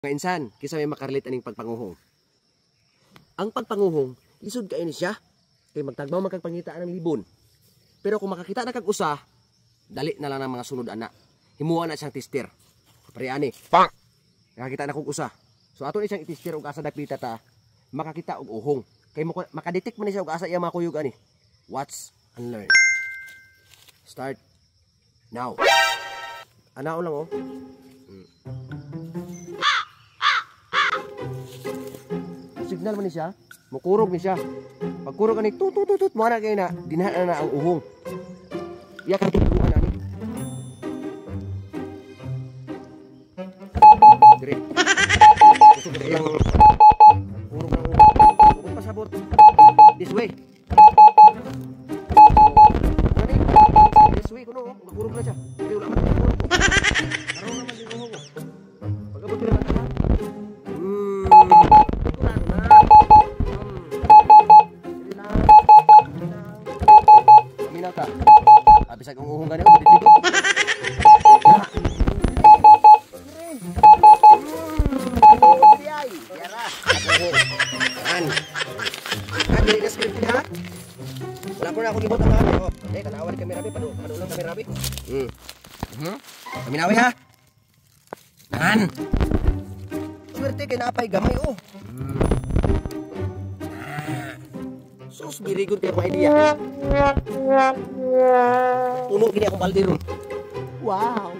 Mga insan, kisa may makarlit aning pagpanguhong. Ang pagpanguhong, lisod kayo ni siya. Kaya magtagbaw magkagpangitaan ng libon. Pero kung makakita na kag-usa, dali na lang ng mga sunod anak. Himuha na siyang tester. Pareani. Nakakita na kong usa. So ato ni siyang itester og asa dapita ta, makakita og uhong. Kay makadetect man ni siya og asa iya makuyog ani. Watch and learn. Start now. Anao lang oh. Signal man ni siya, mukurog ni siya. Pagkurog ani tutututut mo na kay na dinhaan na ang uhong. Iya ka tuluan ani. Dire. Kusog na iyang kurog ng uhong. Kung pasabot this way. This way kuno, kurog na siya. Pero wala man kurog. Karon naman din uhong. Pagabot na naman. Minata. Habis akong uhong ganyan, dito. Dili ka script ha? Wala ko na ako libot ang mga. Eh, tanawa ni kamera bi, panu lang kamera bi. Paminawi ha. Nan. Swerte kay napay gamay oh. Sus, very good kayo mga idea. Puno gini akong balde ron. Wow.